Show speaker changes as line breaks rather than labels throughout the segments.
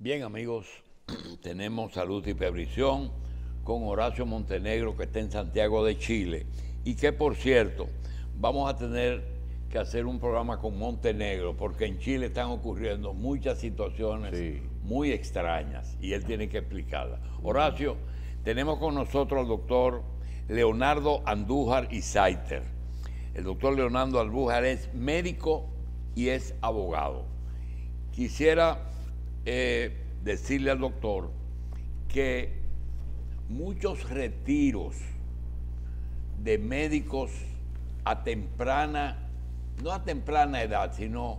Bien, amigos, tenemos Salud y Previsión con Horacio Montenegro, que está en Santiago de Chile, y que, por cierto, vamos a tener que hacer un programa con Montenegro, porque en Chile están ocurriendo muchas situaciones muy extrañas, y él tiene que explicarlas. Horacio, tenemos con nosotros al doctor Leonardo Andújar Isaiter. El doctor Leonardo Andújar es médico y es abogado. Quisiera decirle al doctor que muchos retiros de médicos a temprana, no a temprana edad, sino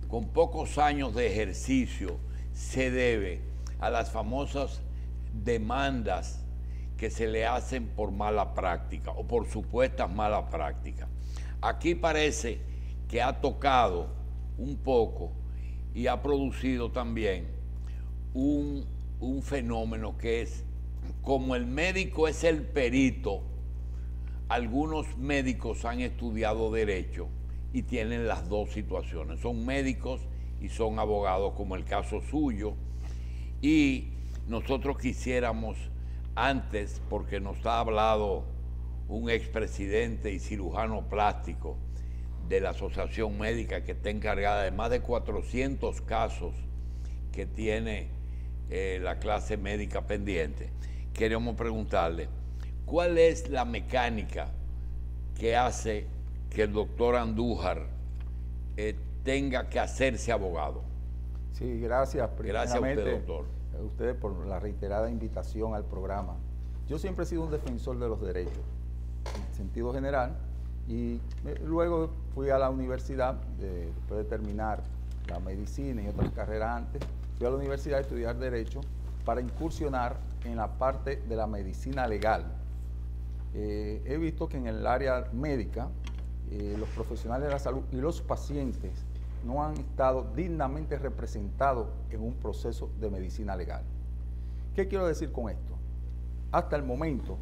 con pocos años de ejercicio, se debe a las famosas demandas que se le hacen por mala práctica o por supuestas malas prácticas. Aquí parece que ha tocado un poco y ha producido también un fenómeno que es, como el médico es el perito, algunos médicos han estudiado derecho y tienen las dos situaciones, son médicos y son abogados, como el caso suyo, y nosotros quisiéramos antes, porque nos ha hablado un expresidente y cirujano plástico de la Asociación Médica, que está encargada de más de 400 casos que tiene la clase médica pendiente. Queremos preguntarle, ¿cuál es la mecánica que hace que el doctor Andújar tenga que hacerse abogado?
Sí, gracias.
Gracias a usted, doctor.
A ustedes por la reiterada invitación al programa. Yo siempre he sido un defensor de los derechos, en sentido general, y luego fui a la universidad, después de terminar la medicina y otras carreras antes, fui a la universidad a estudiar Derecho para incursionar en la parte de la medicina legal. He visto que en el área médica, los profesionales de la salud y los pacientes no han estado dignamente representados en un proceso de medicina legal. ¿Qué quiero decir con esto? Hasta el momento,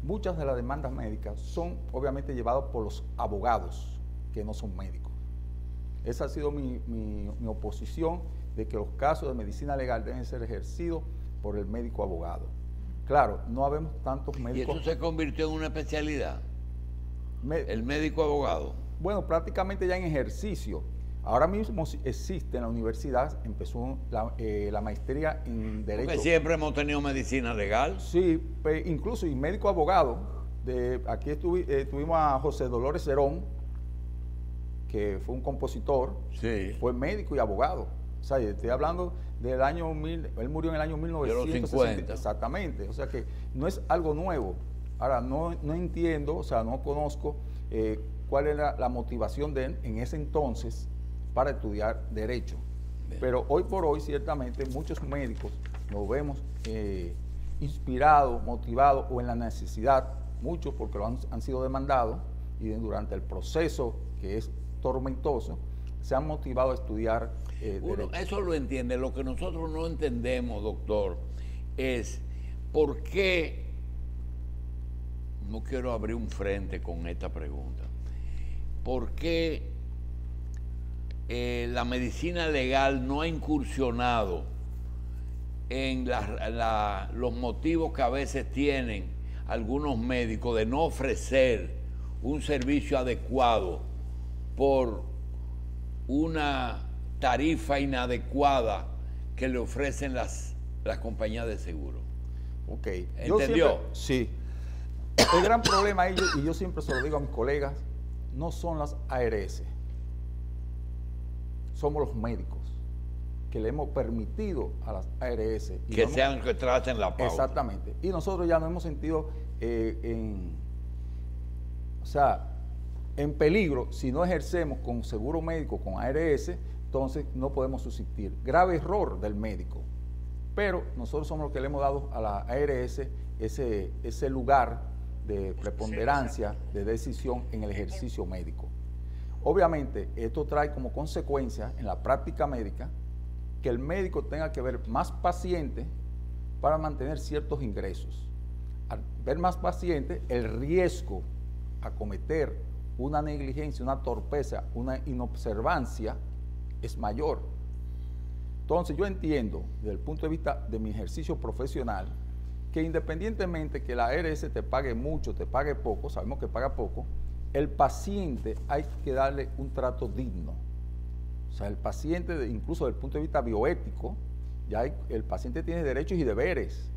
muchas de las demandas médicas son obviamente llevadas por los abogados, que no son médicos. Esa ha sido mi oposición, de que los casos de medicina legal deben ser ejercidos por el médico abogado. Claro, no habemos tantos médicos.
¿Y eso se convirtió en una especialidad? ¿El médico abogado?
Bueno, prácticamente ya en ejercicio. Ahora mismo existe en la universidad, empezó la maestría en Derecho.
Porque siempre hemos tenido medicina legal.
Sí, incluso y médico abogado. Aquí tuvimos a José Dolores Cerón, que fue un compositor,
sí.
Fue médico y abogado. O sea, estoy hablando del año 1000, él murió en el año 1950. Exactamente, o sea que no es algo nuevo. Ahora, no entiendo, o sea, no conozco cuál era la motivación de él en ese entonces para estudiar Derecho. Bien. Pero hoy por hoy, ciertamente, muchos médicos nos vemos inspirados, motivados o en la necesidad, muchos porque han sido demandados y durante el proceso, que es tormentoso, se han motivado a estudiar Derecho.
Eso lo entiende. Lo que nosotros no entendemos, doctor, es por qué, no quiero abrir un frente con esta pregunta, ¿por qué la medicina legal no ha incursionado en los motivos que a veces tienen algunos médicos de no ofrecer un servicio adecuado por una tarifa inadecuada que le ofrecen las compañías de seguro?
Ok.
¿Entendió?
Sí. El gran problema, y yo siempre se lo digo a mis colegas, no son las ARS. Somos los médicos que le hemos permitido a las ARS
que sean que traten la pauta.
Exactamente. Y nosotros ya nos hemos sentido en peligro si no ejercemos con seguro médico, con ARS, entonces no podemos subsistir. Grave error del médico. Pero nosotros somos los que le hemos dado a la ARS ese lugar de preponderancia, de decisión en el ejercicio médico. Obviamente, esto trae como consecuencia en la práctica médica que el médico tenga que ver más pacientes para mantener ciertos ingresos. Al ver más pacientes, el riesgo a cometer una negligencia, una torpeza, una inobservancia es mayor. Entonces yo entiendo, desde el punto de vista de mi ejercicio profesional, que independientemente que la ARS te pague mucho, te pague poco, sabemos que paga poco, el paciente hay que darle un trato digno. O sea, el paciente, incluso desde el punto de vista bioético, el paciente tiene derechos y deberes.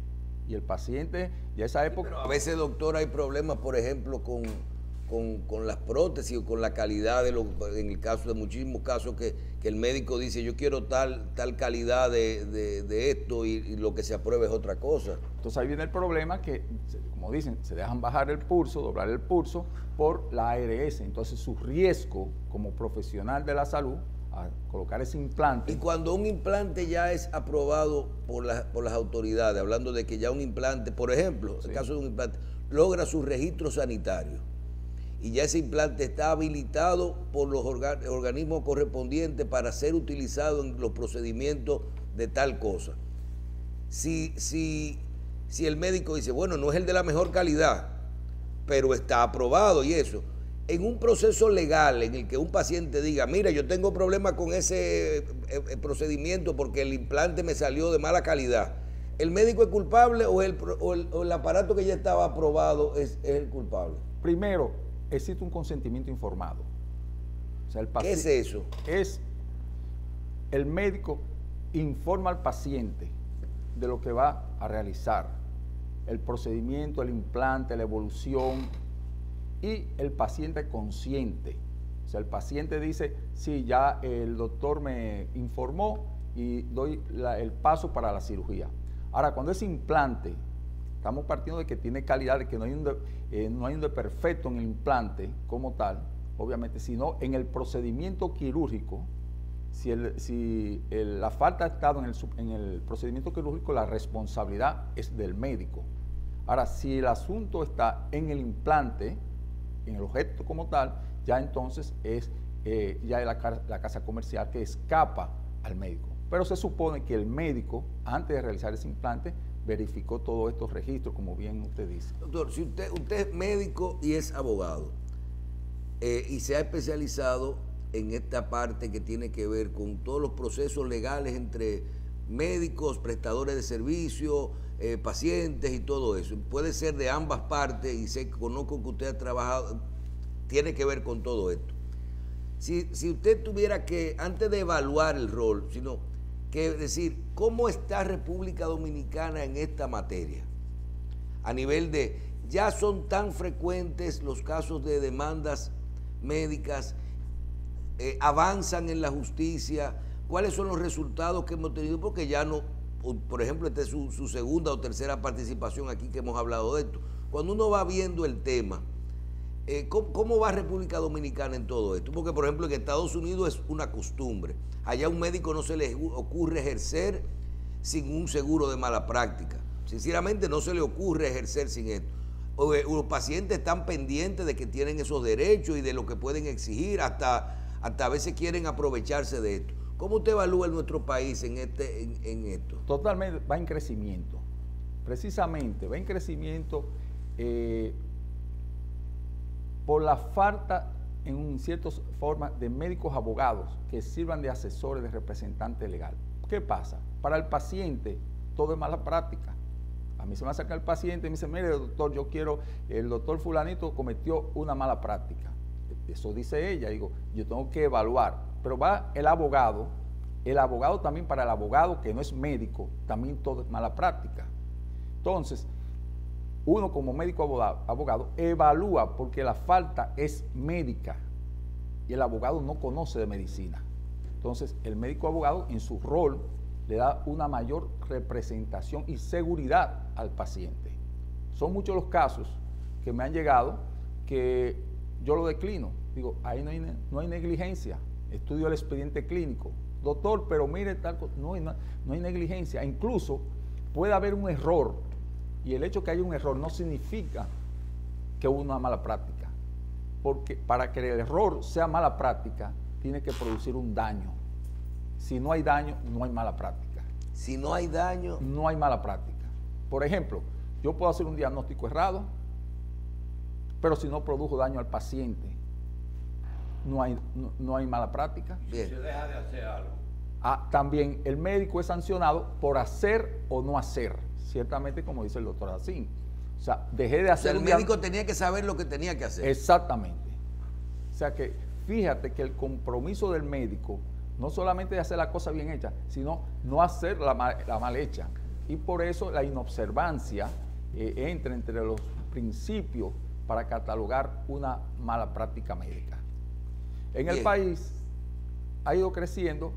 Y el paciente, ya esa época...
Pero a veces, doctor, hay problemas, por ejemplo, con las prótesis o con la calidad en el caso de muchísimos casos que el médico dice, yo quiero tal calidad de esto y lo que se apruebe es otra cosa.
Entonces ahí viene el problema que, como dicen, se dejan bajar el pulso, doblar el pulso por la ARS. Entonces su riesgo como profesional de la salud a colocar ese implante.
Y cuando un implante ya es aprobado por las autoridades, hablando de que ya un implante, por ejemplo, sí, el caso de un implante, logra su registro sanitario y ya ese implante está habilitado por los organismos correspondientes para ser utilizado en los procedimientos de tal cosa. Si el médico dice, bueno, no es el de la mejor calidad, pero está aprobado y eso, en un proceso legal en el que un paciente diga, mira, yo tengo problemas con ese procedimiento porque el implante me salió de mala calidad, ¿el médico es culpable o el aparato que ya estaba aprobado es el culpable?
Primero, existe un consentimiento informado. O sea,
¿qué es eso?
Es el médico informa al paciente de lo que va a realizar, el procedimiento, el implante, la evolución, y el paciente consciente. O sea, el paciente dice, sí, ya el doctor me informó y doy el paso para la cirugía. Ahora, cuando ese implante, estamos partiendo de que tiene calidad, de que no hay un desperfecto en el implante como tal, obviamente, sino en el procedimiento quirúrgico. Si la falta ha estado en el procedimiento quirúrgico, la responsabilidad es del médico. Ahora, si el asunto está en el implante, en el objeto como tal, ya entonces es ya la casa comercial que escapa al médico. Pero se supone que el médico, antes de realizar ese implante, verificó todos estos registros, como bien usted dice.
Doctor, si usted es médico y es abogado, y se ha especializado en esta parte que tiene que ver con todos los procesos legales entre médicos, prestadores de servicios, pacientes y todo eso. Puede ser de ambas partes y conozco que usted ha trabajado, tiene que ver con todo esto. Si usted tuviera que, antes de evaluar el rol, sino que decir, ¿cómo está República Dominicana en esta materia? A nivel de, ya son tan frecuentes los casos de demandas médicas, avanzan en la justicia, ¿cuáles son los resultados que hemos tenido? Porque ya no, por ejemplo, esta es su segunda o tercera participación aquí que hemos hablado de esto. Cuando uno va viendo el tema, ¿cómo va República Dominicana en todo esto? Porque, por ejemplo, en Estados Unidos es una costumbre. Allá a un médico no se le ocurre ejercer sin un seguro de mala práctica. Sinceramente, no se le ocurre ejercer sin esto. Los pacientes están pendientes de que tienen esos derechos y de lo que pueden exigir, hasta a veces quieren aprovecharse de esto. ¿Cómo usted evalúa en nuestro país en esto?
Totalmente, va en crecimiento. Precisamente, va en crecimiento por la falta, en ciertas formas, de médicos abogados que sirvan de asesores, de representantes legales. ¿Qué pasa? Para el paciente, todo es mala práctica. A mí se me acerca el paciente y me dice, mire, doctor, el doctor fulanito cometió una mala práctica. Eso dice ella, digo, yo tengo que evaluar. Pero va el abogado también, para el abogado que no es médico, también todo es mala práctica. Entonces, uno como médico abogado evalúa porque la falta es médica y el abogado no conoce de medicina. Entonces, el médico abogado en su rol le da una mayor representación y seguridad al paciente. Son muchos los casos que me han llegado que yo lo declino. Digo, ahí no hay negligencia. Estudio el expediente clínico. Doctor, pero mire tal cosa. No hay negligencia. Incluso puede haber un error. Y el hecho que haya un error no significa que hubo una mala práctica. Porque para que el error sea mala práctica, tiene que producir un daño. Si no hay daño, no hay mala práctica.
Si no hay daño,
no hay mala práctica. Por ejemplo, yo puedo hacer un diagnóstico errado, pero si no produjo daño al paciente, no hay mala práctica.
Bien. Si se deja de hacer algo.
También el médico es sancionado por hacer o no hacer, ciertamente como dice el doctor Jacín. O sea, dejé de hacer...
O sea, el médico tenía que saber lo que tenía que hacer.
Exactamente. O sea que fíjate que el compromiso del médico no solamente de hacer la cosa bien hecha, sino no hacer la mal hecha. Y por eso la inobservancia entra entre los principios para catalogar una mala práctica médica. En el país ha ido creciendo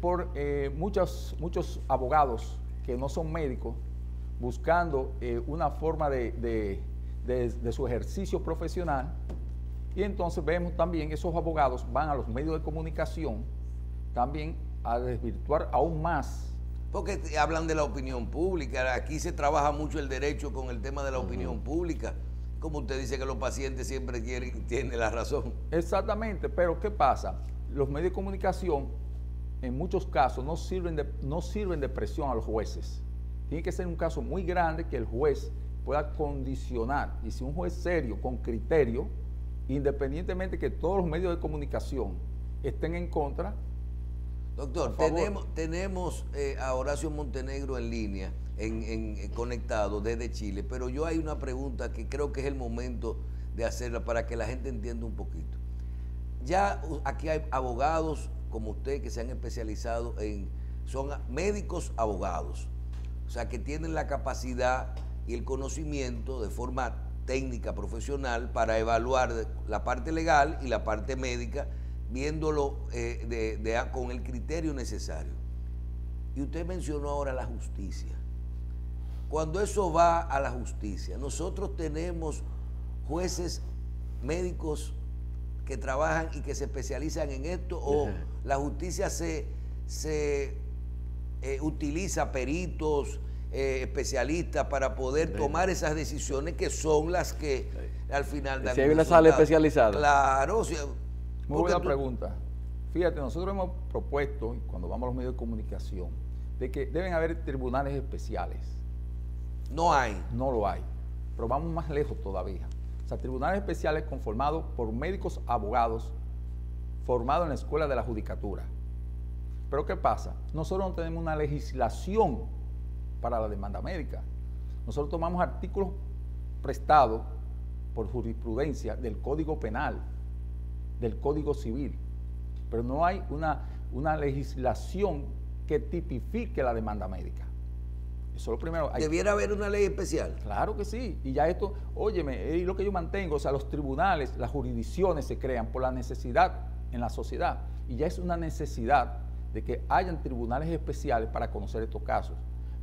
por muchos abogados que no son médicos buscando una forma de su ejercicio profesional, y entonces vemos también esos abogados van a los medios de comunicación también a desvirtuar aún más.
Porque hablan de la opinión pública, aquí se trabaja mucho el derecho con el tema de la opinión pública, como usted dice que los pacientes siempre tienen la razón.
Exactamente, pero ¿qué pasa? Los medios de comunicación en muchos casos no sirven de presión a los jueces. Tiene que ser un caso muy grande que el juez pueda condicionar, y si un juez serio, con criterio, independientemente que todos los medios de comunicación estén en contra.
Doctor, tenemos a Horacio Montenegro en línea, conectado desde Chile, pero yo hay una pregunta que creo que es el momento de hacerla para que la gente entienda un poquito. Ya aquí hay abogados como usted que se han especializado son médicos abogados, o sea que tienen la capacidad y el conocimiento de forma técnica, profesional, para evaluar la parte legal y la parte médica, viéndolo con el criterio necesario. Y usted mencionó ahora la justicia. Cuando eso va a la justicia, nosotros tenemos jueces médicos que trabajan y que se especializan en esto, o la justicia se utiliza peritos, especialistas para poder tomar esas decisiones que son las que al final dan.
Si hay una sala especializada.
Claro.
Muy buena pregunta. Fíjate, nosotros hemos propuesto, cuando vamos a los medios de comunicación, de que deben haber tribunales especiales.
No hay.
No lo hay, pero vamos más lejos todavía. O sea, tribunales especiales conformados por médicos abogados formados en la escuela de la judicatura. Pero ¿qué pasa? Nosotros no tenemos una legislación para la demanda médica. Nosotros tomamos artículos prestados por jurisprudencia del Código Penal, del Código Civil, pero no hay una legislación que tipifique la demanda médica. Eso es lo primero.
¿Debiera haber una ley especial?
Claro que sí. Y ya esto, óyeme, es lo que yo mantengo, o sea, los tribunales, las jurisdicciones se crean por la necesidad en la sociedad. Y ya es una necesidad de que hayan tribunales especiales para conocer estos casos.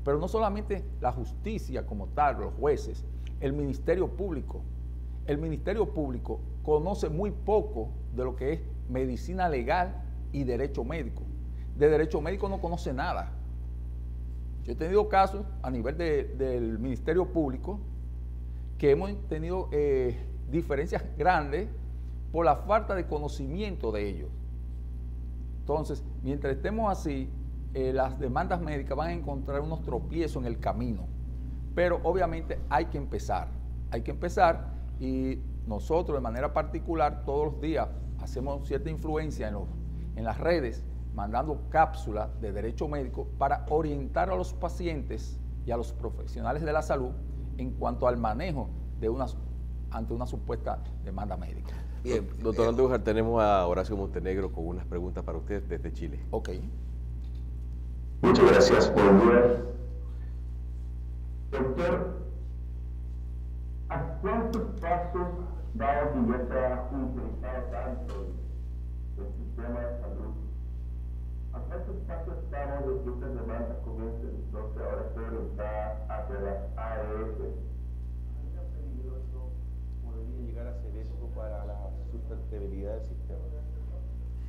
Pero no solamente la justicia como tal, los jueces, el Ministerio Público. El Ministerio Público conoce muy poco de lo que es medicina legal y derecho médico. De derecho médico no conoce nada. Yo he tenido casos a nivel del Ministerio Público que hemos tenido diferencias grandes por la falta de conocimiento de ellos. Entonces, mientras estemos así, las demandas médicas van a encontrar unos tropiezos en el camino. Pero obviamente hay que empezar y nosotros de manera particular todos los días hacemos cierta influencia en las redes, mandando cápsulas de derecho médico para orientar a los pacientes y a los profesionales de la salud en cuanto al manejo ante una supuesta demanda médica.
Bien, doctor Andújar, tenemos a Horacio Montenegro con unas preguntas para usted desde Chile.
Ok.
Muchas gracias, buenos días. Doctor, ¿a cuántos pasos, dado que ya está utilizado tanto el sistema de salud, a cuántos pasos estamos de que estas demandas comiencen entonces ahora a ser orientadas hacia las ARS?
¿Qué tan peligroso podría llegar a ser esto para la sustentabilidad del sistema?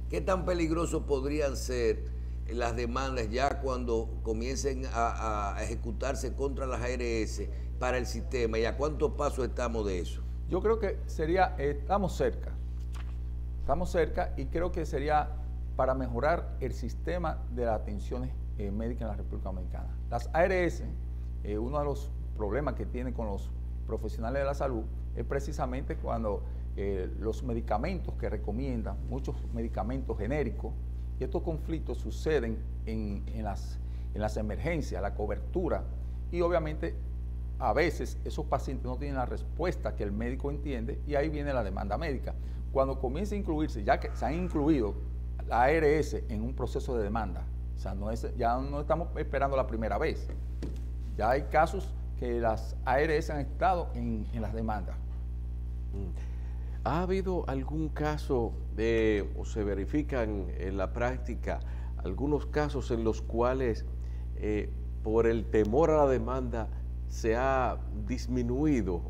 ¿Qué tan peligroso podrían ser las demandas ya cuando comiencen a ejecutarse contra las ARS para el sistema? ¿Y a cuántos pasos estamos de eso?
Yo creo que estamos cerca y creo que sería para mejorar el sistema de las atenciones médicas en la República Dominicana. Las ARS, uno de los problemas que tienen con los profesionales de la salud es precisamente cuando los medicamentos que recomiendan, muchos medicamentos genéricos, y estos conflictos suceden en las emergencias, la cobertura, y obviamente a veces esos pacientes no tienen la respuesta que el médico entiende y ahí viene la demanda médica. Cuando comienza a incluirse, ya que se han incluido la ARS en un proceso de demanda, o sea, ya no estamos esperando la primera vez, ya hay casos que las ARS han estado en las demandas.
¿Ha habido algún caso o se verifican en la práctica algunos casos en los cuales por el temor a la demanda se ha disminuido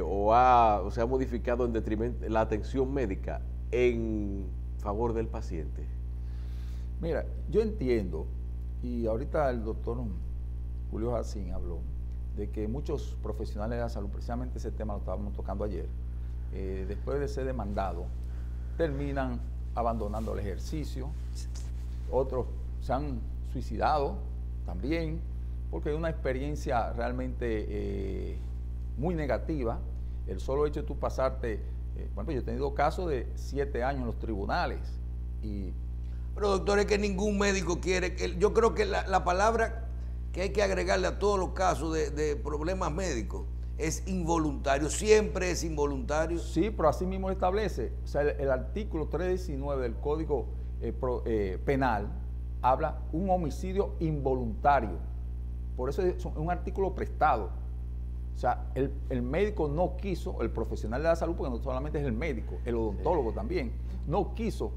o se ha modificado en detrimento la atención médica en favor del paciente?
Mira, yo entiendo, y ahorita el doctor Julio Jacín habló, de que muchos profesionales de la salud, precisamente ese tema lo estábamos tocando ayer, después de ser demandado, terminan abandonando el ejercicio, otros se han suicidado también, porque es una experiencia realmente muy negativa, el solo hecho de tú pasarte, bueno, yo he tenido casos de 7 años en los tribunales.
Pero doctor, es que ningún médico quiere, yo creo que la palabra que hay que agregarle a todos los casos de problemas médicos es involuntario, siempre es involuntario.
Sí, pero así mismo lo establece, o sea, el artículo 319 del Código Penal habla un homicidio involuntario, por eso es un artículo prestado. O sea, el médico no quiso, el profesional de la salud, porque no solamente es el médico, el odontólogo también, no quiso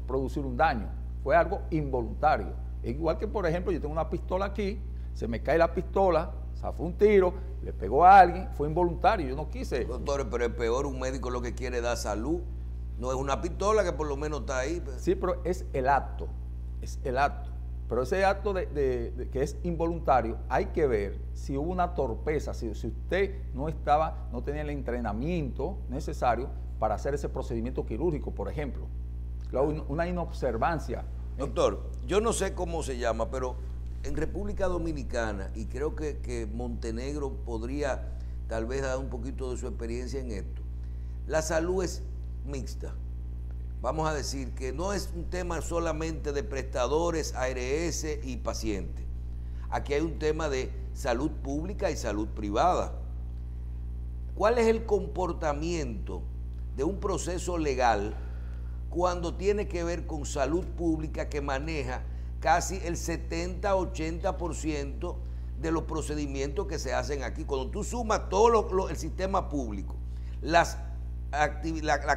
producir un daño, fue algo involuntario. Igual que, por ejemplo, yo tengo una pistola aquí, se me cae la pistola, o sea, fue un tiro, le pegó a alguien, fue involuntario, yo no quise.
Doctores, pero es peor, un médico lo que quiere es dar salud, no es una pistola que por lo menos está ahí. Pues.
Sí, pero es el acto, pero ese acto que es involuntario, hay que ver si hubo una torpeza, si usted no tenía el entrenamiento necesario para hacer ese procedimiento quirúrgico, por ejemplo. Una inobservancia.
Doctor, yo no sé cómo se llama, pero en República Dominicana, y creo que Montenegro podría tal vez dar un poquito de su experiencia en esto, la salud es mixta. Vamos a decir que no es un tema solamente de prestadores, ARS y pacientes. Aquí hay un tema de salud pública y salud privada. ¿Cuál es el comportamiento de un proceso legal cuando tiene que ver con salud pública que maneja casi el 70-80% de los procedimientos que se hacen aquí? Cuando tú sumas todo el sistema público, la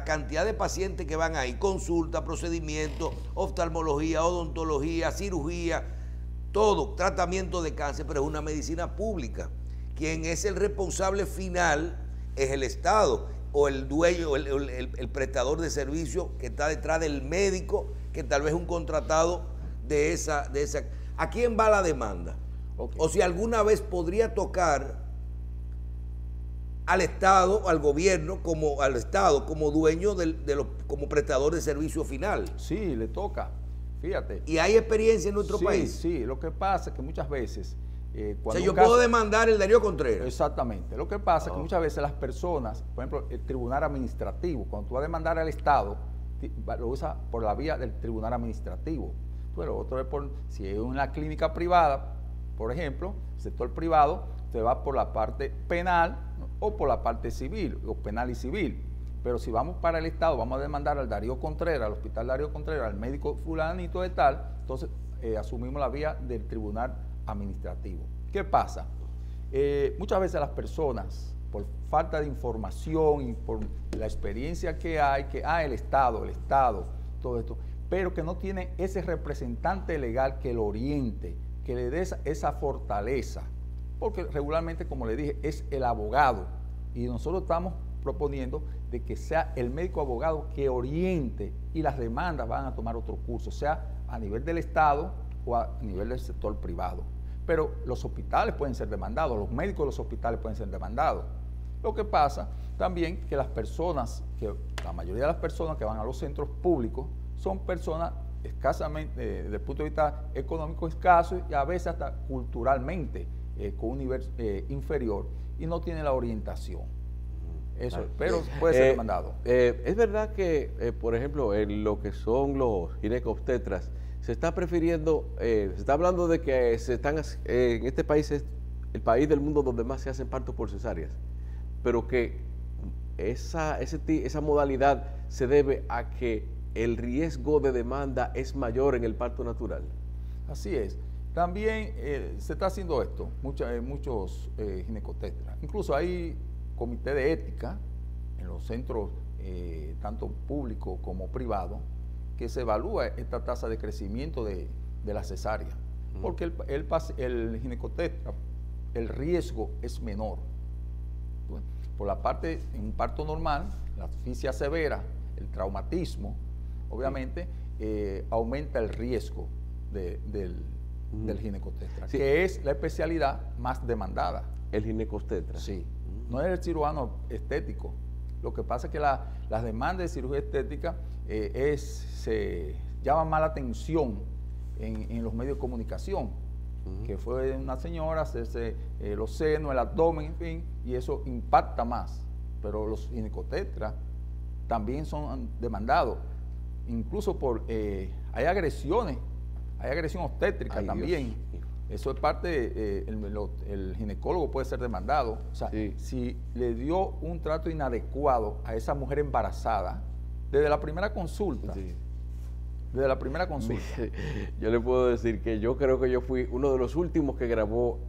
cantidad de pacientes que van ahí, consulta, procedimientos, oftalmología, odontología, cirugía, todo, tratamiento de cáncer, pero es una medicina pública. Quien es el responsable final es el Estado, o el dueño, el prestador de servicio que está detrás del médico, que tal vez es un contratado de esa. ¿A quién va la demanda? Okay. O si alguna vez podría tocar al Estado, al gobierno, al Estado como dueño como prestador de servicio final.
Sí, le toca, fíjate.
¿Y hay experiencia en nuestro país?
Sí, lo que pasa es que muchas veces...
o sea, yo puedo demandar el Darío Contreras.
Exactamente. Lo que pasa es que muchas veces las personas, por ejemplo, el tribunal administrativo, cuando tú vas a demandar al Estado, lo usa por la vía del tribunal administrativo. Pero otro es si es una clínica privada, por ejemplo, el sector privado, te va por la parte penal, ¿no? O por la parte civil, o penal y civil. Pero si vamos para el Estado, vamos a demandar al Darío Contreras, al Hospital Darío Contreras, al médico fulanito de tal, entonces asumimos la vía del tribunal administrativo. ¿Qué pasa? Muchas veces las personas, por falta de información y por la experiencia que hay, el Estado, todo esto, pero que no tiene ese representante legal que lo oriente, que le dé esa fortaleza, porque regularmente, como le dije, es el abogado, y nosotros estamos proponiendo de que sea el médico abogado que oriente, y las demandas van a tomar otro curso, sea a nivel del Estado o a nivel del sector privado. Pero los hospitales pueden ser demandados, los médicos de los hospitales pueden ser demandados. Lo que pasa también que la mayoría de las personas que van a los centros públicos son personas escasamente, desde el punto de vista económico, escasos, y a veces hasta culturalmente con un nivel inferior, y no tienen la orientación. Eso, pero puede ser demandado.
Es verdad que, por ejemplo, en lo que son los ginecobstetras, se está prefiriendo, se está hablando de que en este país es el país del mundo donde más se hacen partos por cesáreas, pero que esa modalidad se debe a que el riesgo de demanda es mayor en el parto natural.
Así es. También se está haciendo esto, muchos ginecobstetras. Incluso hay comité de ética en los centros, tanto públicos como privados, que se evalúa esta tasa de crecimiento de la cesárea, porque el ginecobstetra, el riesgo es menor. Por la parte, en un parto normal, la asfixia severa, el traumatismo, obviamente, aumenta el riesgo del ginecobstetra,
sí,
que es la especialidad más demandada.
El ginecobstetra.
Sí, no es el cirujano estético. Lo que pasa es que las demandas de cirugía estética se llaman más la atención en los medios de comunicación, que fue una señora hacerse los senos, el abdomen, en fin, y eso impacta más. Pero los ginecobstetras también son demandados, incluso hay agresión obstétrica. Ay, también. Dios. Eso es parte, el ginecólogo puede ser demandado. O sea, sí, si le dio un trato inadecuado a esa mujer embarazada, desde la primera consulta. Sí. Desde la primera consulta.
Yo le puedo decir que yo creo que yo fui uno de los últimos que grabó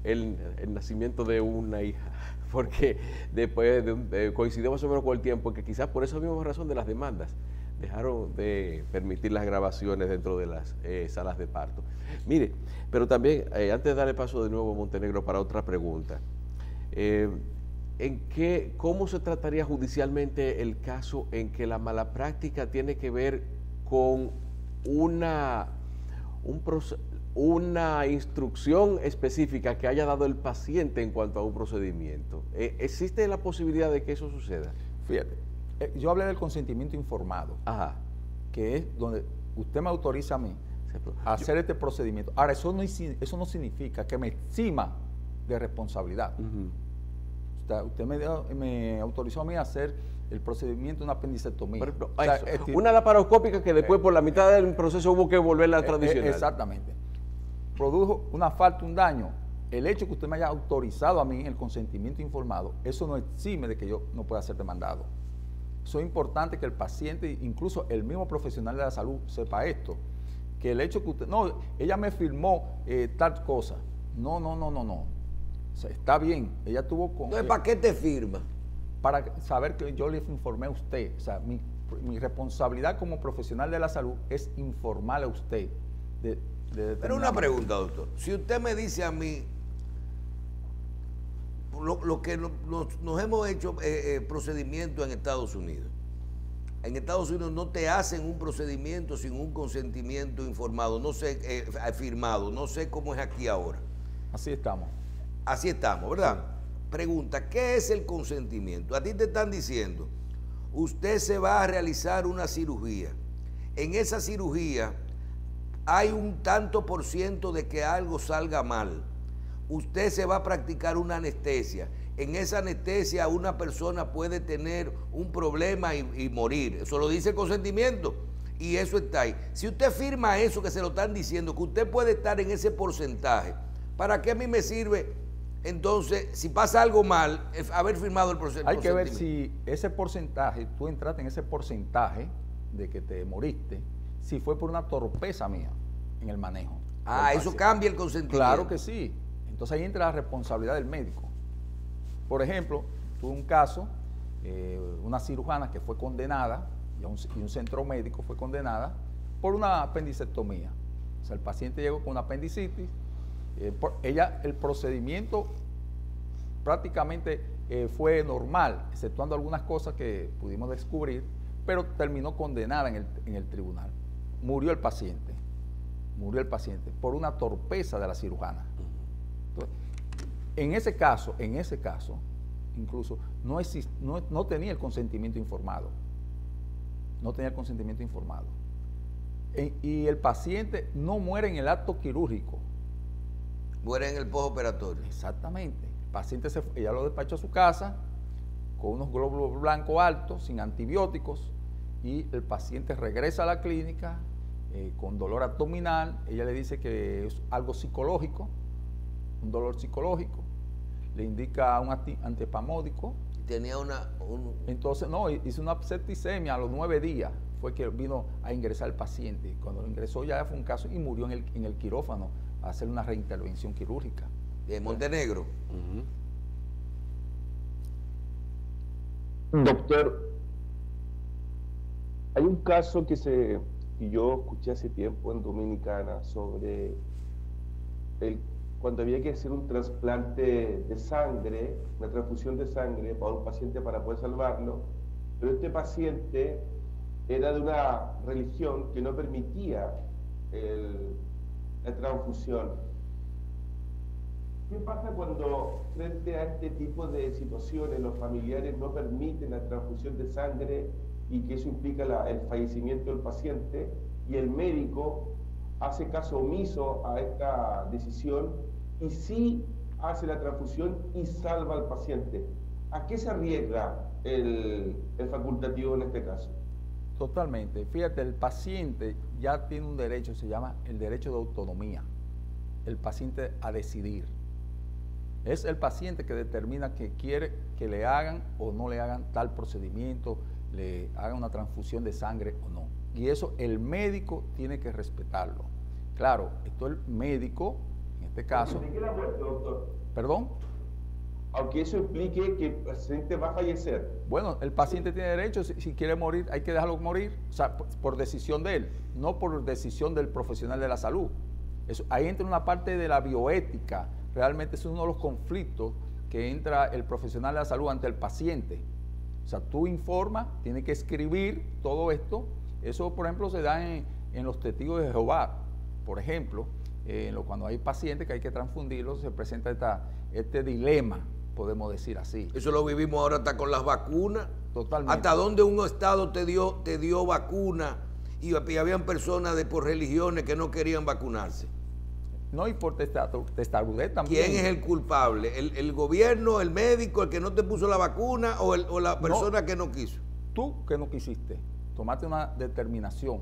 el nacimiento de una hija, porque después coincidió más o menos con el tiempo, que quizás por esa misma razón de las demandas dejaron de permitir las grabaciones dentro de las salas de parto. Mire, pero también, antes de darle paso de nuevo a Montenegro para otra pregunta, ¿cómo se trataría judicialmente el caso en que la mala práctica tiene que ver con una instrucción específica que haya dado el paciente en cuanto a un procedimiento? ¿Existe la posibilidad de que eso suceda?
Fíjate, yo hablé del consentimiento informado, que es donde usted me autoriza a mí a hacer este procedimiento. Ahora, eso no significa que me exima de responsabilidad. Usted me autorizó a mí a hacer el procedimiento de una apendicectomía.
Una laparoscópica que después por la mitad del proceso hubo que volverla a tradicional.
Exactamente. Produjo una falta, un daño. El hecho que usted me haya autorizado a mí el consentimiento informado, eso no exime de que yo no pueda ser demandado. Eso es importante que el paciente, incluso el mismo profesional de la salud, sepa esto. Que el hecho que usted, no, ella me firmó tal cosa. No. O sea, está bien, ella tuvo con...
Entonces, ¿para qué te firma?
Para saber que yo le informé a usted. O sea, mi responsabilidad como profesional de la salud es informarle a usted
Pero una pregunta, doctor. Si usted me dice a mí, lo que nos hemos hecho procedimientos en Estados Unidos. En Estados Unidos no te hacen un procedimiento sin un consentimiento informado, no sé, firmado. No sé cómo es aquí ahora.
Así estamos.
Así estamos, ¿verdad? Sí. Pregunta, ¿qué es el consentimiento? A ti te están diciendo, usted se va a realizar una cirugía. En esa cirugía hay un tanto por ciento de que algo salga mal. Usted se va a practicar una anestesia. En esa anestesia una persona puede tener un problema y morir. Eso lo dice el consentimiento. Y eso está ahí. Si usted firma eso que se lo están diciendo, que usted puede estar en ese porcentaje, ¿para qué a mí me sirve entonces, si pasa algo mal, haber firmado el procedimiento?
Hay que ver si ese porcentaje, tú entraste en ese porcentaje de que te moriste, si fue por una torpeza mía en el manejo.
Eso cambia el consentimiento.
Claro que sí. Entonces ahí entra la responsabilidad del médico. Por ejemplo, tuve un caso, una cirujana que fue condenada, y un centro médico fue condenada por una apendicectomía. O sea, el paciente llegó con una apendicitis, el procedimiento prácticamente fue normal, exceptuando algunas cosas que pudimos descubrir, pero terminó condenada en el tribunal. Murió el paciente por una torpeza de la cirujana. Entonces, en ese caso, incluso no tenía el consentimiento informado. No tenía el consentimiento informado. Y el paciente no muere en el acto quirúrgico.
Muere en el postoperatorio.
Exactamente. El paciente ella lo despachó a su casa, con unos glóbulos blancos altos, sin antibióticos, y el paciente regresa a la clínica con dolor abdominal. Ella le dice que es algo psicológico, un dolor psicológico, le indica un antiespasmódico.
Tenía
Entonces, no, hizo una septicemia a los 9 días, fue que vino a ingresar el paciente. Cuando lo ingresó ya fue un caso y murió en el quirófano a hacer una reintervención quirúrgica.
de Montenegro.
Doctor, hay un caso que yo escuché hace tiempo en Dominicana sobre cuando había que hacer un trasplante de sangre, una transfusión de sangre para un paciente para poder salvarlo, pero este paciente era de una religión que no permitía la transfusión. ¿Qué pasa cuando frente a este tipo de situaciones los familiares no permiten la transfusión de sangre y que eso implica el fallecimiento del paciente y el médico hace caso omiso a esta decisión y sí hace la transfusión y salva al paciente? ¿A qué se arriesga el facultativo en este caso?
Totalmente. Fíjate, el paciente ya tiene un derecho, se llama el derecho de autonomía. El paciente a decidir. Es el paciente que determina que quiere que le hagan o no le hagan tal procedimiento, le hagan una transfusión de sangre o no. Y eso el médico tiene que respetarlo. Claro, esto el médico, en este caso...
¿De qué la muerte, doctor?
¿Perdón?
Aunque eso implique que el paciente va a fallecer.
Bueno, el paciente tiene derecho, si quiere morir, hay que dejarlo morir, o sea, por decisión de él, no por decisión del profesional de la salud. Eso, ahí entra una parte de la bioética, realmente es uno de los conflictos que entra el profesional de la salud ante el paciente. O sea, tú informas, tienes que escribir todo esto. Eso, por ejemplo, se da en los testigos de Jehová, por ejemplo, cuando hay pacientes que hay que transfundirlos, se presenta este dilema, podemos decir así.
Eso lo vivimos ahora hasta con las vacunas.
Totalmente.
¿Hasta dónde un estado te dio vacuna y habían personas por religiones que no querían vacunarse?
No, y por testarudez también.
¿Quién es el culpable? ¿El gobierno, el médico, el que no te puso la vacuna o la persona que no quiso?
Tú que no quisiste, tomaste una determinación.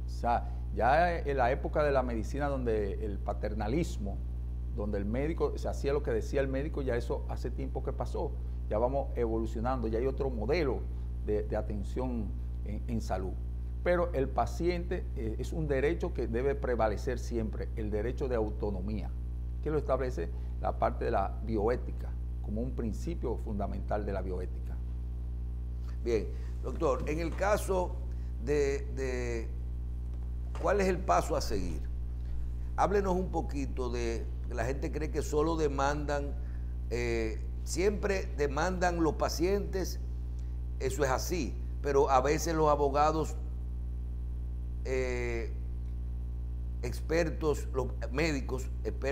O sea, ya en la época de la medicina donde el paternalismo, donde el médico se hacía lo que decía el médico, ya eso hace tiempo que pasó. Ya vamos evolucionando, ya hay otro modelo de atención en salud. Pero el paciente es un derecho que debe prevalecer siempre, el derecho de autonomía, que lo establece la parte de la bioética, como un principio fundamental de la bioética.
Bien, doctor, en el caso de ¿cuál es el paso a seguir? Háblenos un poquito de, la gente cree que solo demandan, siempre demandan los pacientes, eso es así, pero a veces los abogados expertos, los médicos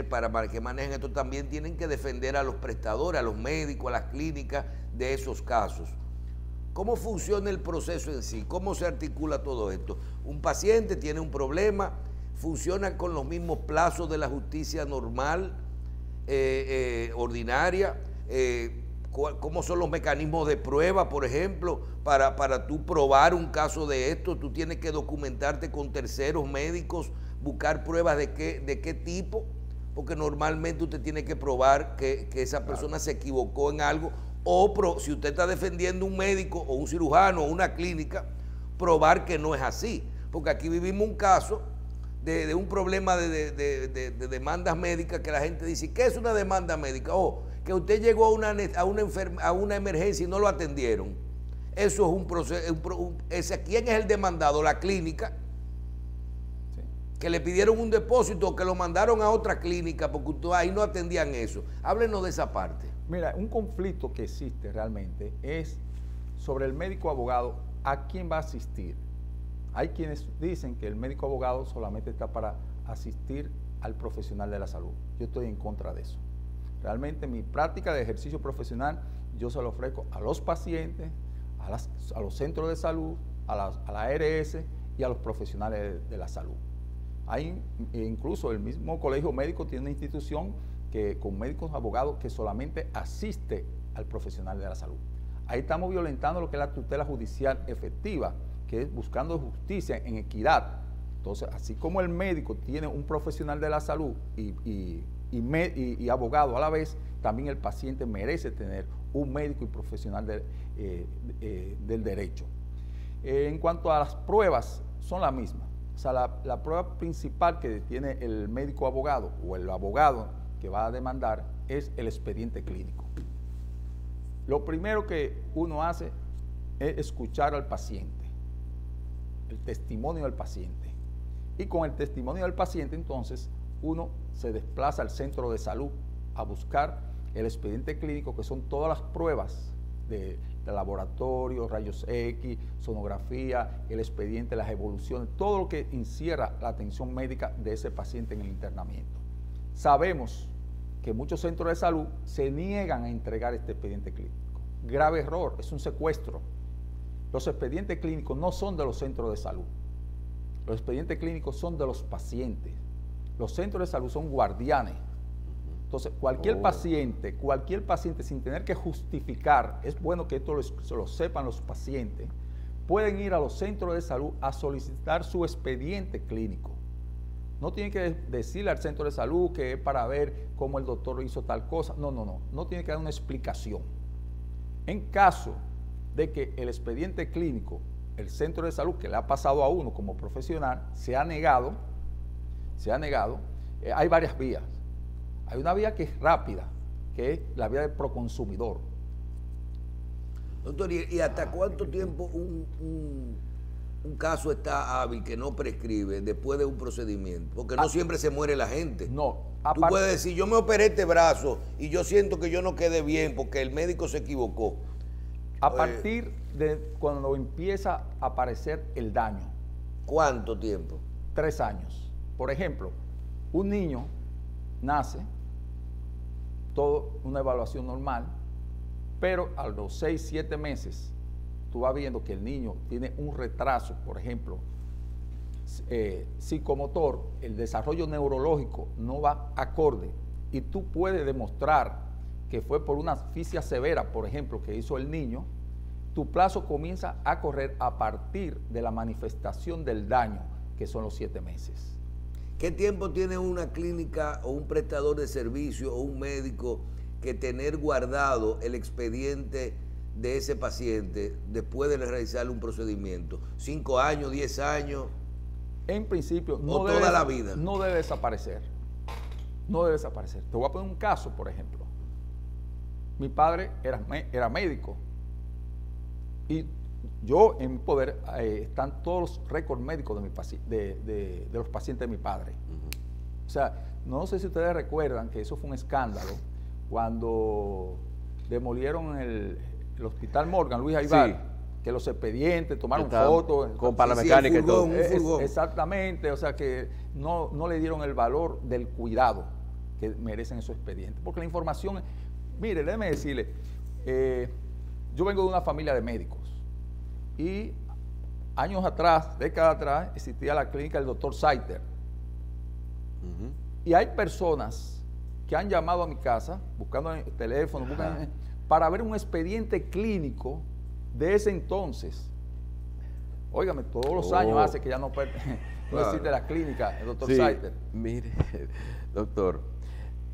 para que manejen esto también tienen que defender a los prestadores, a los médicos, a las clínicas de esos casos. ¿Cómo funciona el proceso en sí? ¿Cómo se articula todo esto? Un paciente tiene un problema, funciona con los mismos plazos de la justicia normal, ordinaria. ¿Cómo son los mecanismos de prueba, por ejemplo? Para tú probar un caso de esto, tú tienes que documentarte con terceros médicos, buscar pruebas de qué tipo, porque normalmente usted tiene que probar que esa persona se equivocó en algo, o si usted está defendiendo un médico o un cirujano o una clínica, probar que no es así, porque aquí vivimos un caso de un problema de demandas médicas que la gente dice, ¿qué es una demanda médica? Que usted llegó a una emergencia y no lo atendieron. Eso es un proceso. ¿Quién es el demandado? La clínica. Sí. Que le pidieron un depósito o que lo mandaron a otra clínica porque ahí no atendían eso. Háblenos de esa parte.
Mira, un conflicto que existe realmente es sobre el médico abogado, ¿a quién va a asistir? Hay quienes dicen que el médico abogado solamente está para asistir al profesional de la salud. Yo estoy en contra de eso. Realmente mi práctica de ejercicio profesional yo se lo ofrezco a los pacientes, a los centros de salud, a la ARS y a los profesionales de la salud. Hay incluso el mismo colegio médico tiene una institución con médicos abogados que solamente asiste al profesional de la salud. ahí estamos violentando lo que es la tutela judicial efectiva, que es buscando justicia en equidad. Entonces, así como el médico tiene un profesional de la salud y abogado a la vez, también el paciente merece tener un médico y profesional del derecho. En cuanto a las pruebas, son las mismas. O sea, la prueba principal que tiene el médico abogado o el abogado que va a demandar es el expediente clínico. Lo primero que uno hace es escuchar al paciente, el testimonio del paciente. Y con el testimonio del paciente, entonces, uno se desplaza al centro de salud a buscar el expediente clínico, que son todas las pruebas de laboratorio, rayos X, sonografía, el expediente, las evoluciones, todo lo que encierra la atención médica de ese paciente en el internamiento. Sabemos que muchos centros de salud se niegan a entregar este expediente clínico. Grave error, es un secuestro. Los expedientes clínicos no son de los centros de salud. Los expedientes clínicos son de los pacientes. Los centros de salud son guardianes. Entonces, cualquier paciente sin tener que justificar, es bueno que esto lo sepan los pacientes, pueden ir a los centros de salud a solicitar su expediente clínico. No tienen que decirle al centro de salud que es para ver cómo el doctor hizo tal cosa. No tiene que dar una explicación. En caso de que el expediente clínico, el centro de salud que le ha pasado a uno como profesional, se ha negado, hay varias vías. Hay una vía que es rápida, que es la vía del proconsumidor.
Doctor, ¿y hasta cuánto tiempo un caso está hábil que no prescribe después de un procedimiento? Porque no siempre se muere la gente.
No.
Tú puedes decir, yo me operé este brazo y yo siento que yo no quedé bien porque el médico se equivocó.
A partir de cuando empieza a aparecer el daño.
¿Cuánto tiempo?
3 años. Por ejemplo, un niño nace, todo una evaluación normal, pero a los 6, 7 meses, tú vas viendo que el niño tiene un retraso, por ejemplo, psicomotor, el desarrollo neurológico no va acorde, y tú puedes demostrar que fue por una asfixia severa, por ejemplo, que hizo el niño, tu plazo comienza a correr a partir de la manifestación del daño, que son los 7 meses.
¿Qué tiempo tiene una clínica o un prestador de servicio o un médico que tener guardado el expediente de ese paciente después de realizarle un procedimiento? ¿5 años, 10 años?
En principio,
toda la vida.
No debe desaparecer. No debe desaparecer. Te voy a poner un caso, por ejemplo. Mi padre era médico y yo, en mi poder, están todos los récords médicos de los pacientes de mi padre. O sea, no sé si ustedes recuerdan que eso fue un escándalo cuando demolieron el Hospital Morgan, Luis Aybar, sí, que los expedientes, tomaron fotos.
Con palamecánica y todo.
Exactamente, o sea que no le dieron el valor del cuidado que merecen esos expedientes. Porque la información, mire, déjeme decirle, yo vengo de una familia de médicos. Y años atrás, décadas atrás, existía la clínica del doctor Saiter. Y hay personas que han llamado a mi casa, buscando en el teléfono, para ver un expediente clínico de ese entonces. Óigame, todos los años hace que ya no existe la clínica, el doctor Saiter.
Mire, doctor,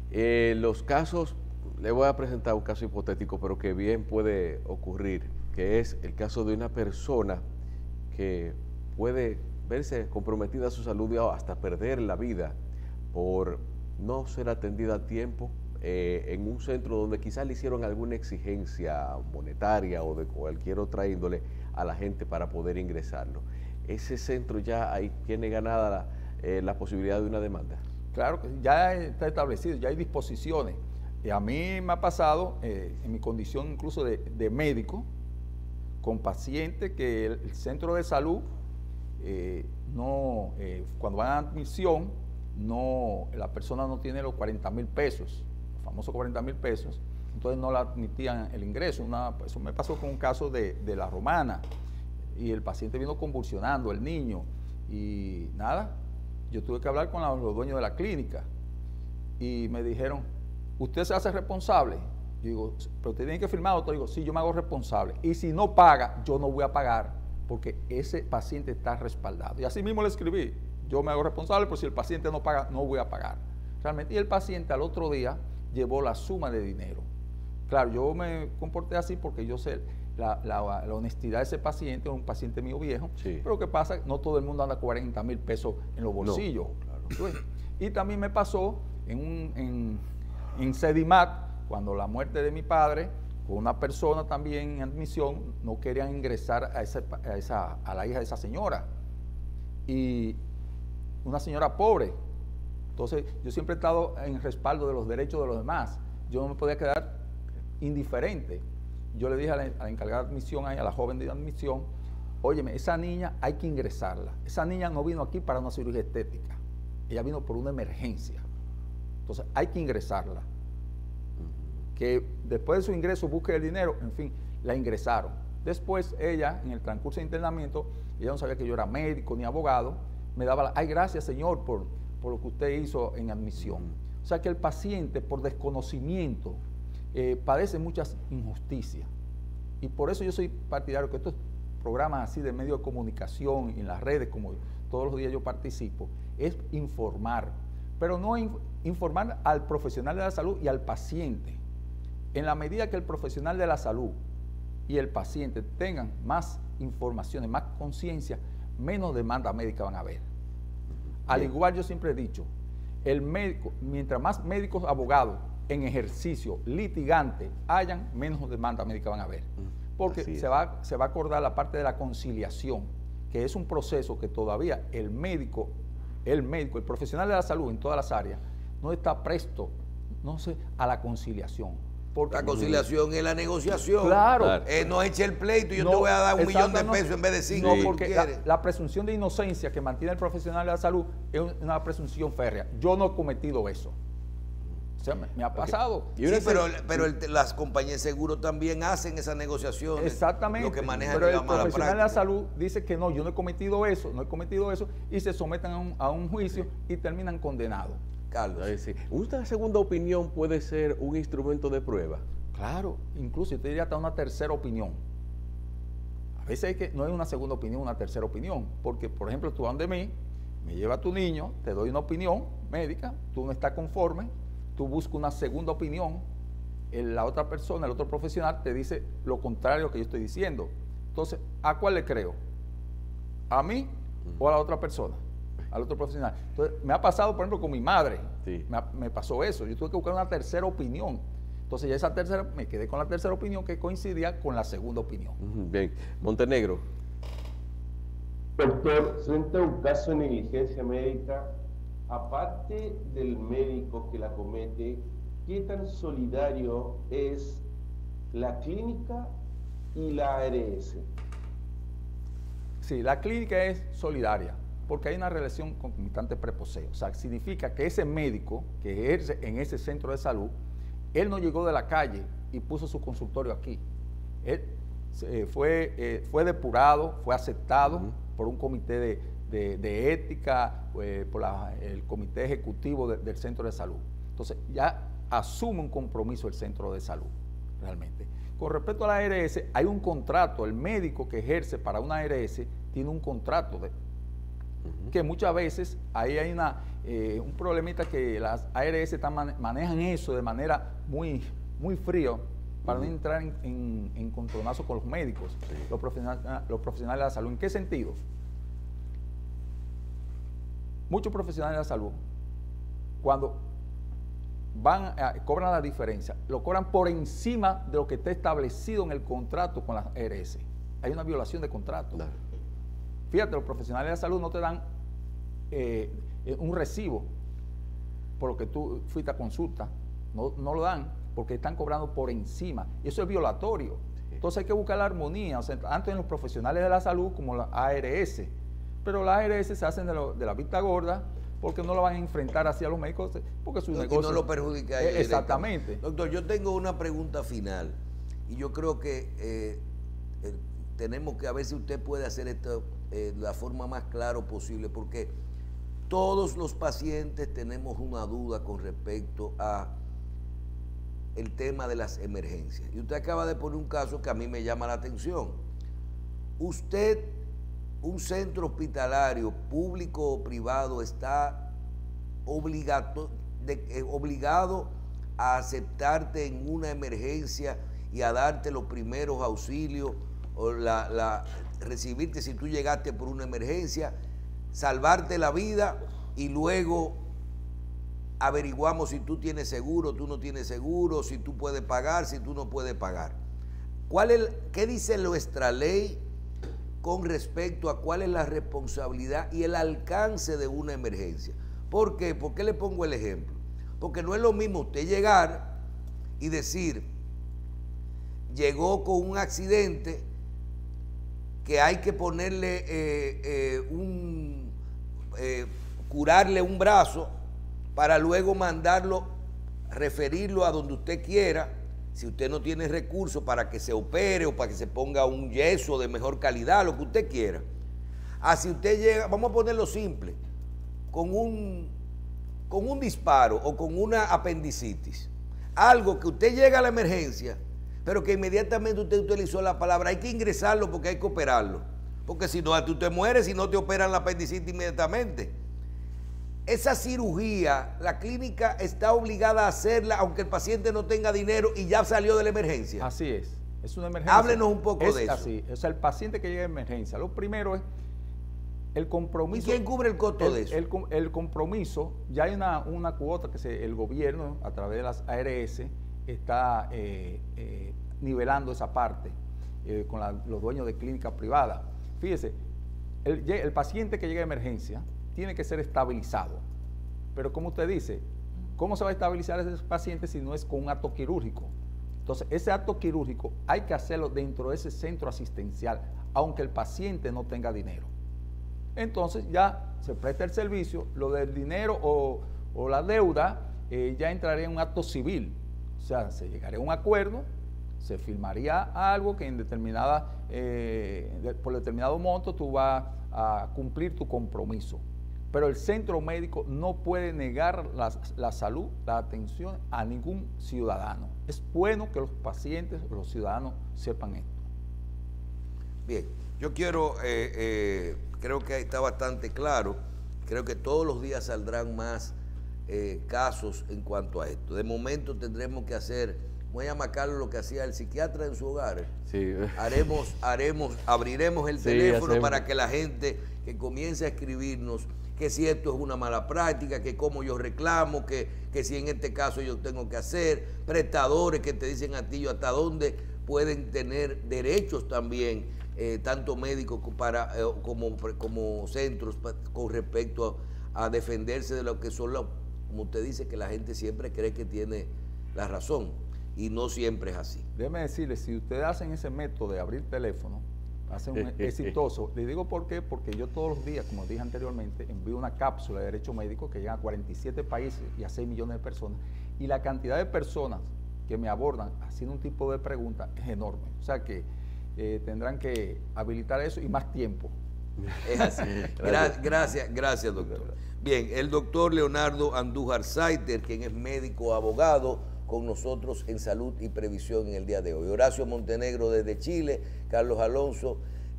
los casos, le voy a presentar un caso hipotético, pero que bien puede ocurrir, que es el caso de una persona que puede verse comprometida a su salud o hasta perder la vida por no ser atendida a tiempo en un centro donde quizás le hicieron alguna exigencia monetaria o de cualquier otra índole a la gente para poder ingresarlo. Ese centro ya ahí tiene ganada la posibilidad de una demanda.
Claro que ya está establecido, ya hay disposiciones. Y a mí me ha pasado, en mi condición incluso de médico, con pacientes que el centro de salud, cuando van a admisión, la persona no tiene los 40,000 pesos, los famosos 40,000 pesos, entonces no le admitían el ingreso. Eso me pasó con un caso de La Romana, y el paciente vino convulsionando, el niño, y nada, yo tuve que hablar con los dueños de la clínica, y me dijeron, ¿usted se hace responsable? Yo digo, pero te tienen que firmar, doctor. Digo, sí, yo me hago responsable. Y si no paga, yo no voy a pagar porque ese paciente está respaldado. Y así mismo le escribí, yo me hago responsable, pero si el paciente no paga, no voy a pagar. Realmente, y el paciente al otro día llevó la suma de dinero. Claro, yo me comporté así porque yo sé la honestidad de ese paciente, es un paciente mío viejo,
Sí.
pero ¿qué pasa? No todo el mundo anda 40,000 pesos en los bolsillos.
claro.
Y también me pasó en Sedimat, cuando la muerte de mi padre, con una persona también en admisión, no querían ingresar a la hija de esa señora. Y una señora pobre. Entonces, yo siempre he estado en respaldo de los derechos de los demás. Yo no me podía quedar indiferente. Yo le dije a la encargada de admisión, a la joven de admisión, óyeme, esa niña hay que ingresarla. Esa niña no vino aquí para una cirugía estética. Ella vino por una emergencia. Entonces, hay que ingresarla. Que después de su ingreso busque el dinero, en fin, la ingresaron. Después ella, en el transcurso de internamiento, ella no sabía que yo era médico ni abogado, me daba ay, gracias señor por lo que usted hizo en admisión. O sea que el paciente, por desconocimiento, padece muchas injusticias. Y por eso yo soy partidario que estos programas así de medios de comunicación y en las redes, como todos los días yo participo, es informar, pero no informar al profesional de la salud y al paciente. En la medida que el profesional de la salud y el paciente tengan más informaciones, más conciencia, menos demanda médica van a haber. Al igual yo siempre he dicho, el médico, mientras más médicos abogados en ejercicio, litigantes, hayan, menos demanda médica van a haber. Porque se va a acordar la parte de la conciliación, que es un proceso que todavía el médico, el profesional de la salud en todas las áreas, no está presto, no sé, a la conciliación. Porque
la conciliación es la negociación.
Claro.
No eche el pleito y yo te voy a dar $1 millón de pesos en vez de 5.
No, porque la presunción de inocencia que mantiene el profesional de la salud es una presunción férrea. Yo no he cometido eso. O sea, me ha pasado.
Sí, pero las compañías de seguro también hacen esas negociaciones.
Exactamente.
Lo que manejan
pero
la
el
mala
profesional de la
práctica.
salud dice que no, yo no he cometido eso, y se someten a un juicio y terminan condenados.
Carlos.
¿Una segunda opinión puede ser un instrumento de prueba?
Claro, incluso yo te diría hasta una tercera opinión. A veces es que no es una segunda opinión, una tercera opinión, porque por ejemplo tú vas de mí, me lleva a tu niño, te doy una opinión médica, tú no estás conforme, tú buscas una segunda opinión, la otra persona, el otro profesional te dice lo contrario que yo estoy diciendo. Entonces, ¿a cuál le creo? ¿A mí o a la otra persona? Al otro profesional. Entonces, me ha pasado, por ejemplo, con mi madre.
Sí.
Me pasó eso. Yo tuve que buscar una tercera opinión. Entonces, ya esa tercera, me quedé con la tercera opinión que coincidía con la segunda opinión.
Bien. Montenegro.
Doctor, frente a un caso de negligencia médica, aparte del médico que la comete, ¿qué tan solidario es la clínica y la ARS?
Sí, la clínica es solidaria, porque hay una relación concomitante preposeo. O sea, significa que ese médico que ejerce en ese centro de salud, él no llegó de la calle y puso su consultorio aquí. Él fue depurado, fue aceptado por un comité de ética, por el comité ejecutivo del centro de salud. Entonces, ya asume un compromiso el centro de salud, realmente. Con respecto a la ARS, hay un contrato. El médico que ejerce para una ARS tiene un contrato que muchas veces ahí hay un problemita que las ARS manejan eso de manera muy frío para no entrar en encontronazo con los médicos, los profesionales de la salud. ¿En qué sentido? Muchos profesionales de la salud, cuando cobran la diferencia, lo cobran por encima de lo que está establecido en el contrato con las ARS. Hay una violación de contrato. Claro. Fíjate, los profesionales de la salud no te dan un recibo por lo que tú fuiste a consulta, no lo dan porque están cobrando por encima. Y eso es violatorio. Entonces hay que buscar la armonía, o sea, tanto en los profesionales de la salud como la ARS. Pero las ARS se hacen de la vista gorda, porque no lo van a enfrentar hacia los médicos, porque su negocio...
Y no lo perjudica a ellos.
Exactamente.
Doctor, yo tengo una pregunta final, y yo creo que tenemos que, a ver si usted puede hacer esto de la forma más claro posible, porque todos los pacientes tenemos una duda con respecto a el tema de las emergencias. Y usted acaba de poner un caso que a mí me llama la atención. Usted, un centro hospitalario, público o privado, está obligado a aceptarte en una emergencia y a darte los primeros auxilios o recibirte si tú llegaste por una emergencia, salvarte la vida y luego averiguamos si tú tienes seguro, tú no tienes seguro, si tú puedes pagar, si tú no puedes pagar. ¿Qué dice nuestra ley con respecto a cuál es la responsabilidad y el alcance de una emergencia? ¿Por qué? ¿Por qué le pongo el ejemplo? Porque no es lo mismo usted llegar y decir, llegó con un accidente que hay que ponerle curarle un brazo para luego mandarlo, referirlo a donde usted quiera, si usted no tiene recursos para que se opere o para que se ponga un yeso de mejor calidad, lo que usted quiera. Así usted llega, vamos a ponerlo simple, con un disparo o con una apendicitis, algo que usted llega a la emergencia, pero que inmediatamente usted utilizó la palabra, hay que ingresarlo porque hay que operarlo, porque si no, tú te mueres si no te operan la apendicitis inmediatamente. Esa cirugía, la clínica está obligada a hacerla aunque el paciente no tenga dinero y ya salió de la emergencia.
Así es una emergencia.
Háblenos un poco de eso.
Así, o sea, el paciente que llega a emergencia, lo primero es el compromiso.
¿Y quién cubre el costo de eso?
El compromiso, ya hay una cuota que el gobierno, a través de las ARS, está nivelando esa parte con los dueños de clínicas privadas. Fíjese, el paciente que llega a emergencia tiene que ser estabilizado. Pero como usted dice, ¿cómo se va a estabilizar ese paciente si no es con un acto quirúrgico? Entonces, ese acto quirúrgico hay que hacerlo dentro de ese centro asistencial, aunque el paciente no tenga dinero. Entonces ya se presta el servicio, lo del dinero o la deuda ya entraría en un acto civil. O sea, se llegaría a un acuerdo, se firmaría algo que en por determinado monto tú vas a cumplir tu compromiso. Pero el centro médico no puede negar la salud, la atención a ningún ciudadano. Es bueno que los pacientes, los ciudadanos sepan esto.
Bien, yo quiero, creo que está bastante claro, creo que todos los días saldrán más casos en cuanto a esto. De momento tendremos que hacer, voy a llamar a Carlos lo que hacía el psiquiatra en su hogar.
Sí.
Abriremos el teléfono para que la gente que comience a escribirnos que si esto es una mala práctica, que cómo yo reclamo, que si en este caso yo tengo que hacer, prestadores que te dicen a ti hasta dónde pueden tener derechos también, tanto médicos como centros, con respecto a defenderse de lo que son, como usted dice, que la gente siempre cree que tiene la razón y no siempre es así.
Déjeme decirle, si ustedes hacen ese método de abrir teléfono, hacen un exitoso. Le digo por qué, porque yo todos los días, como dije anteriormente, envío una cápsula de derecho médico que llega a 47 países y a 6 millones de personas, y la cantidad de personas que me abordan haciendo un tipo de pregunta es enorme. O sea que tendrán que habilitar eso y más tiempo.
Es así. Gracias, doctor. Bien, el doctor Leonardo Andújar Saiter, quien es médico abogado, con nosotros en Salud y Previsión en el día de hoy. Horacio Montenegro desde Chile, Carlos Alonso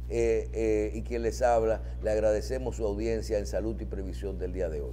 y quien les habla, le agradecemos su audiencia en Salud y Previsión del día de hoy.